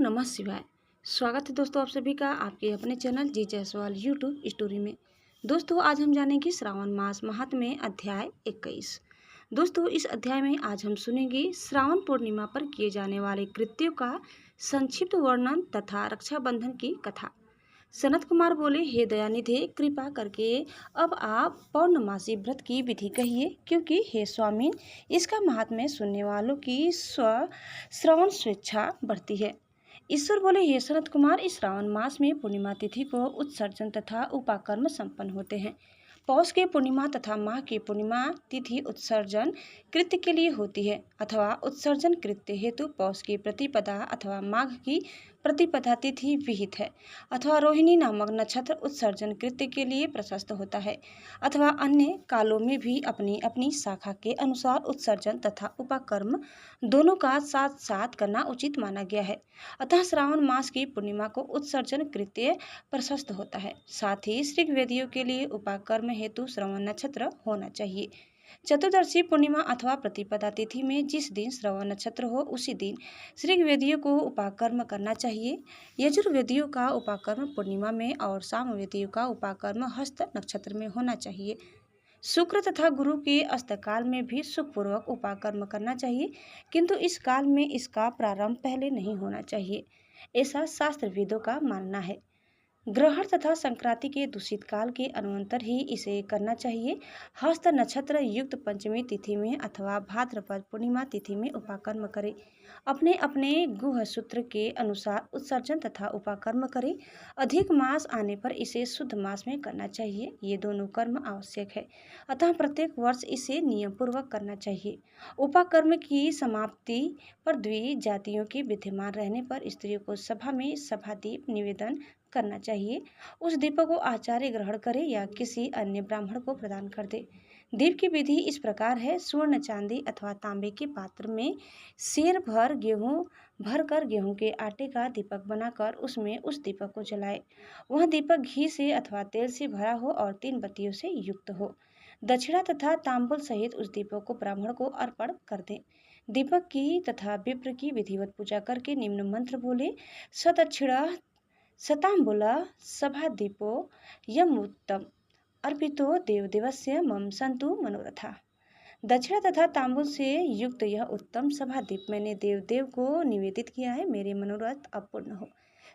नमः शिवाय। स्वागत है दोस्तों आप सभी का आपके अपने चैनल जी जायसवाल यूट्यूब स्टोरी में। दोस्तों आज हम जानेंगे श्रावण मास महात्म्य अध्याय 21। दोस्तों इस अध्याय में आज हम सुनेंगे श्रावण पूर्णिमा पर किए जाने वाले कृत्यों का संक्षिप्त वर्णन तथा रक्षाबंधन की कथा। सनत कुमार बोले, हे दयानिधे, कृपा करके अब आप पौर्णमासी व्रत की विधि कहिए, क्योंकि हे स्वामी इसका महात्म्य सुनने वालों की श्रवण स्वेच्छा बढ़ती है। ईश्वर बोले, हे सनत कुमार, इस श्रावण मास में पूर्णिमा तिथि को उत्सर्जन तथा उपाकर्म संपन्न होते हैं। पौष के पूर्णिमा तथा माह की पूर्णिमा तिथि उत्सर्जन कृत्य के लिए होती है अथवा उत्सर्जन कृत्य हेतु पौष की प्रतिपदा अथवा माघ की प्रतिपदा तिथि विहित है अथवा रोहिणी नामक नक्षत्र उत्सर्जन कृत्य के लिए प्रशस्त होता है अथवा अन्य कालों में भी अपनी अपनी शाखा के अनुसार उत्सर्जन तथा उपाकर्म दोनों का साथ साथ करना उचित माना गया है। अतः श्रावण मास की पूर्णिमा को उत्सर्जन कृत्य प्रशस्त होता है। साथ ही ऋग्वेदियों के लिए उपाकर्म हेतु श्रवण नक्षत्र होना चाहिए। चतुर्दशी पूर्णिमा अथवा प्रतिपदा तिथि में जिस दिन श्रवण नक्षत्र हो उसी दिन ऋग्वेदियों को उपाकर्म करना चाहिए। यजुर्वेदियों का उपाकर्म पूर्णिमा में और सामवेदियों का उपाकर्म हस्त नक्षत्र में होना चाहिए। शुक्र तथा गुरु के अस्तकाल में भी सुखपूर्वक उपाकर्म करना चाहिए, किंतु इस काल में इसका प्रारंभ पहले नहीं होना चाहिए, ऐसा शास्त्रविदों का मानना है। ग्रहण तथा संक्रांति के दूषित काल के अनुत्तर ही इसे करना चाहिए। हस्त नक्षत्र युक्त पंचमी तिथि में अथवा भाद्रपद पूर्णिमा तिथि में उपाकर्म करे। अपने अपने गुह सूत्र के अनुसार उत्सर्जन तथा उपाकर्म करे। अधिक मास आने पर इसे शुद्ध मास में करना चाहिए। ये दोनों कर्म आवश्यक है, अतः प्रत्येक वर्ष इसे नियम पूर्वक करना चाहिए। उपाकर्म की समाप्ति पर द्विजातियों के विद्यमान रहने पर स्त्रियों को सभा में सभादीप निवेदन करना चाहिए। उस दीप को आचार्य ग्रहण करे या किसी अन्य ब्राह्मण को प्रदान कर दे। दीप की विधि इस प्रकार है। स्वर्ण, चांदी अथवा तांबे के पात्र में सेर भर गेहूं भरकर गेहूं के आटे का दीपक बनाकर उसमें उस दीपक को जलाए। वह दीपक घी से अथवा तेल से भरा हो और 3 बत्तियों से युक्त हो। दक्षिणा तथा तांबुल सहित उस दीपक को ब्राह्मण को अर्पण कर दे। दीपक की तथा विप्र की विधिवत पूजा करके निम्न मंत्र बोले। सदक्षिणा शताम्बुला सभादीपो यमुत्तम अर्पितो देवदेवस्य मम संतु मनोरथा। दक्षिणा तथा तांबुल से युक्त यह उत्तम सभादीप मैंने देवदेव को निवेदित किया है, मेरे मनोरथ अब पूर्ण हो।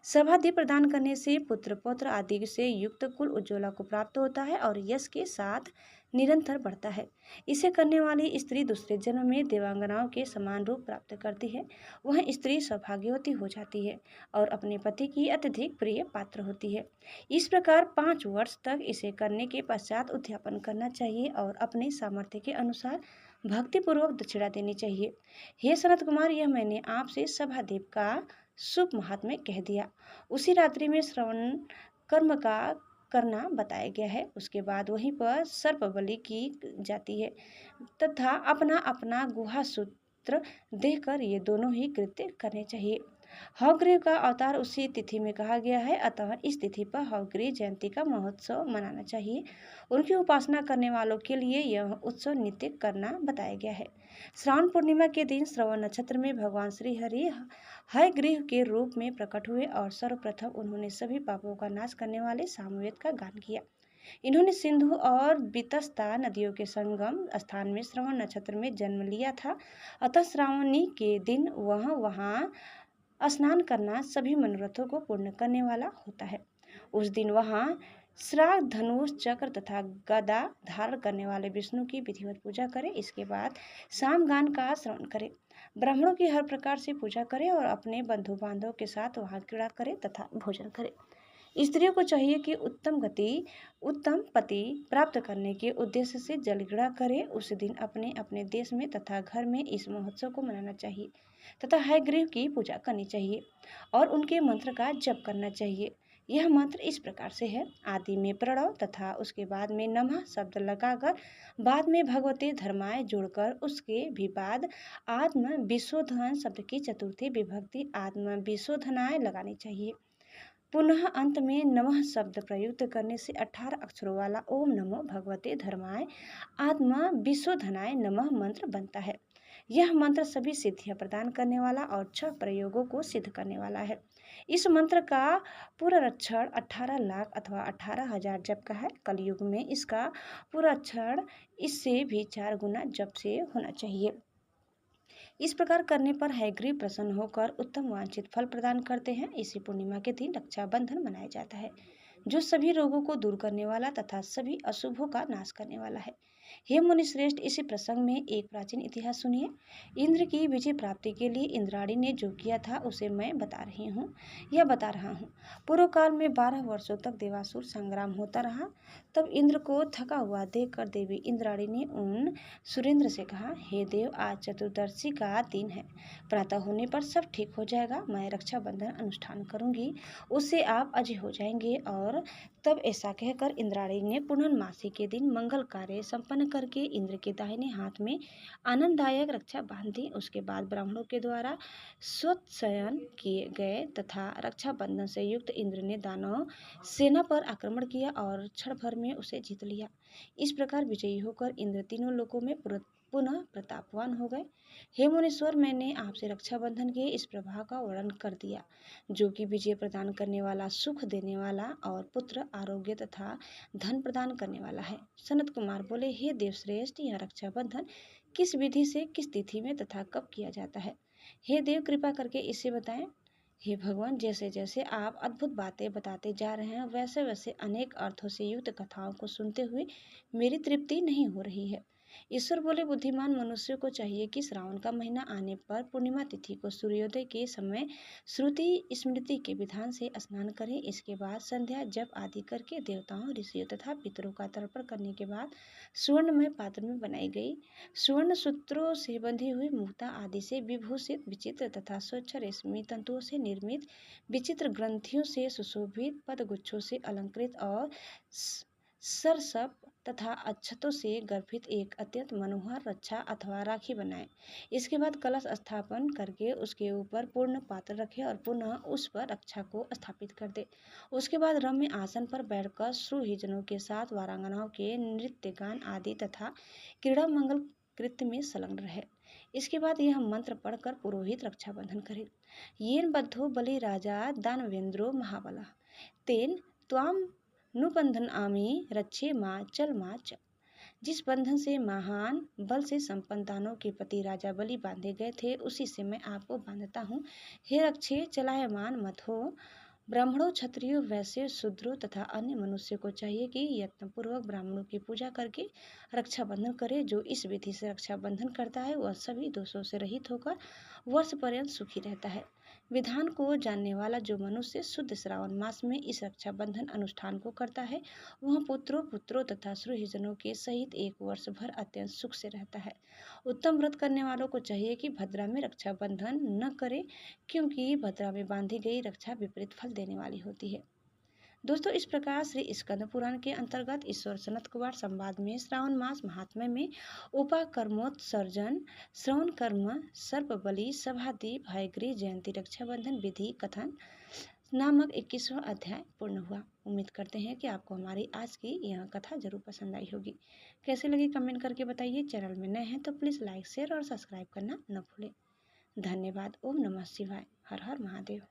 सभादीप प्रदान करने से पुत्र पौत्र आदि से युक्त कुल उज्ज्वला को प्राप्त होता है और यश के साथ निरंतर बढ़ता है। इसे करने वाली स्त्री दूसरे जन्म में देवांगनाओं के समान रूप प्राप्त करती है। वह स्त्री सौभाग्यवती हो जाती है और अपने पति की अत्यधिक प्रिय पात्र होती है। इस प्रकार 5 वर्ष तक इसे करने के पश्चात उद्यापन करना चाहिए और अपने सामर्थ्य के अनुसार भक्तिपूर्वक दक्षिणा देनी चाहिए। हे सनत कुमार, यह मैंने आपसे सभादीप का शुभ महात्म्य कह दिया। उसी रात्रि में श्रवण कर्म का करना बताया गया है। उसके बाद वहीं पर सर्प बलि की जाती है तथा अपना अपना गुहा सूत्र देकर ये दोनों ही कृत्य करने चाहिए। हवग्रीव का अवतार उसी तिथि में कहा गया है, अतः इस तिथि पर हवग्रीव जयंती का महोत्सव मनाना चाहिए। उनकी उपासना करने वालों के लिए यह उत्सव नित्य करना बताया गया है। श्रावण पूर्णिमा के दिन श्रवण नक्षत्र में भगवान श्री हरि हयग्रीव के रूप में प्रकट हुए और सर्वप्रथम उन्होंने सभी पापों का नाश करने वाले सामवेद का गान किया। इन्होंने सिंधु और बितस्ता नदियों के संगम स्थान में श्रवण नक्षत्र में जन्म लिया था, अतः श्रावणी के दिन वहाँ स्नान करना सभी मनोरथों को पूर्ण करने वाला होता है। उस दिन वहाँ श्राद्ध, धनुष, चक्र तथा गदा धारण करने वाले विष्णु की विधिवत पूजा करें। इसके बाद सामगान का श्रवण करें, ब्राह्मणों की हर प्रकार से पूजा करें और अपने बंधु बांधवों के साथ वहाँ क्रीड़ा करें तथा भोजन करें। स्त्रियों को चाहिए कि उत्तम गति, उत्तम पति प्राप्त करने के उद्देश्य से जल क्रीड़ा करें। उस दिन अपने अपने देश में तथा घर में इस महोत्सव को मनाना चाहिए तथा हयग्रीव की पूजा करनी चाहिए और उनके मंत्र का जप करना चाहिए। यह मंत्र इस प्रकार से है। आदि में प्रणव तथा उसके बाद में नमः शब्द लगाकर बाद में भगवते धर्माय जोड़कर उसके भी बाद आत्म विशोधन शब्द की चतुर्थी विभक्ति आत्म विशोधनाय लगानी चाहिए। पुनः अंत में नमः शब्द प्रयुक्त करने से 18 अक्षरों वाला ओम नमो भगवते धर्माय आत्मा विशोधनाय नमः मंत्र बनता है। यह मंत्र सभी सिद्धियां प्रदान करने वाला और 6 प्रयोगों को सिद्ध करने वाला है। इस मंत्र का पूर्वाक्षर 18 लाख अथवा 18,000 जप का है। कलयुग में इसका पूर्वाक्षर इससे भी 4 गुना जप से होना चाहिए। इस प्रकार करने पर हयग्रीव प्रसन्न होकर उत्तम वांछित फल प्रदान करते हैं। इसी पूर्णिमा के दिन रक्षाबंधन मनाया जाता है, जो सभी रोगों को दूर करने वाला तथा सभी अशुभों का नाश करने वाला है। हे मुनि श्रेष्ठ, इसी प्रसंग में एक प्राचीन इतिहास सुनिए। इंद्र की विजय प्राप्ति के लिए इंद्राणी ने जो किया था उसे मैं बता रहा हूँ। पूर्व काल में 12 वर्षों तक देवासुर संग्राम होता रहा। तब इंद्र को थका हुआ देखकर देवी इंद्राणी ने उन सुरेंद्र से कहा, हे देव, आज चतुर्दशी का दिन है, प्रातः होने पर सब ठीक हो जाएगा। मैं रक्षाबंधन अनुष्ठान करूंगी, उससे आप अजय हो जाएंगे। और तब ऐसा कहकर इंद्राणी ने पूर्णमासी के दिन मंगल कार्य संपन्न करके इंद्र के दाहिने हाथ में आनंददायक रक्षा बांध दी। उसके बाद ब्राह्मणों के द्वारा स्वशयन किए गए तथा रक्षाबंधन से युक्त इंद्र ने दानव सेना पर आक्रमण किया और क्षण भर में उसे जीत लिया। इस प्रकार विजयी होकर इंद्र तीनों लोकों में पुनः प्रतापवान हो गए। हे मुनीश्वर, मैंने आपसे रक्षाबंधन के इस प्रभाव का वर्णन कर दिया, जो कि विजय प्रदान करने वाला, सुख देने वाला और पुत्र, आरोग्य तथा धन प्रदान करने वाला है। सनत कुमार बोले, हे देवश्रेष्ठ, यह रक्षाबंधन किस विधि से, किस तिथि में तथा कब किया जाता है? हे देव, कृपा करके इसे बताएं। हे भगवान, जैसे जैसे आप अद्भुत बातें बताते जा रहे हैं, वैसे वैसे अनेक अर्थों से युक्त कथाओं को सुनते हुए मेरी तृप्ति नहीं हो रही है। ईश्वर बोले, बुद्धिमान मनुष्य को चाहिए कि श्रावण का महीना आने पर पूर्णिमा तिथि को सूर्योदय के समय श्रुति स्मृति के विधान से स्नान करें। इसके बाद संध्या जप आदि करके देवताओं, ऋषियों तथा पितरों का तर्पण करने के बाद सुवर्णमय पात्र में बनाई गई सुवर्ण सूत्रों से बंधी हुई मुक्ता आदि से विभूषित विचित्र तथा स्वच्छ रेशमी तंतुओं से निर्मित, विचित्र ग्रंथियों से सुशोभित, पदगुच्छों से अलंकृत और सरसप तथा अक्षतों से गर्भित एक अत्यंत मनोहर रक्षा अथवा राखी बनाएं। इसके बाद कलश स्थापन करके उसके ऊपर पूर्ण पात्र रखें और पुनः उस पर रक्षा को स्थापित कर दे। उसके बाद रम्य आसन पर बैठकर सुहृदों के साथ वारांगनाओं के नृत्य गान आदि तथा क्रीड़ा मंगल कृत्य में संलग्न रहे। इसके बाद यह मंत्र पढ़कर पुरोहित रक्षाबंधन करे। येन बद्धो बलि राजा दानवेंद्रो महाबला तेन त्वाम नुबंधन आमी रक्षे माँ चल माँ चल। जिस बंधन से महान बल से संपन्न दानों के पति राजा बलि बांधे गए थे, उसी से मैं आपको बांधता हूँ। हे रक्षे, चलायमान मत हो। ब्राह्मणों, क्षत्रियों, वैश्यों, शूद्रों तथा अन्य मनुष्य को चाहिए कि यत्नपूर्वक ब्राह्मणों की पूजा करके रक्षाबंधन करे। जो इस विधि से रक्षाबंधन करता है वह सभी दोषों से रहित होकर वर्ष पर्यंत सुखी रहता है। विधान को जानने वाला जो मनुष्य शुद्ध श्रावण मास में इस रक्षाबंधन अनुष्ठान को करता है, वह पुत्रों तथा सुहृदों के सहित एक वर्ष भर अत्यंत सुख से रहता है। उत्तम व्रत करने वालों को चाहिए कि भद्रा में रक्षाबंधन न करे, क्योंकि भद्रा में बांधी गई रक्षा विपरीत फल देने वाली होती है। दोस्तों, इस प्रकार श्री स्कंद पुराण के अंतर्गत ईश्वर सनत कुमार संवाद में श्रावण मास महात्म्य में उपाकर्मोत्सर्जन, श्रवण कर्म, सर्प बलि, सभादीप, हयग्रीव जयंती, रक्षाबंधन विधि कथन नामक 21वां अध्याय पूर्ण हुआ। उम्मीद करते हैं कि आपको हमारी आज की यह कथा जरूर पसंद आई होगी। कैसे लगी कमेंट करके बताइए। चैनल में नए हैं तो प्लीज़ लाइक, शेयर और सब्सक्राइब करना न भूलें। धन्यवाद। ओम नमः शिवाय। हर हर महादेव।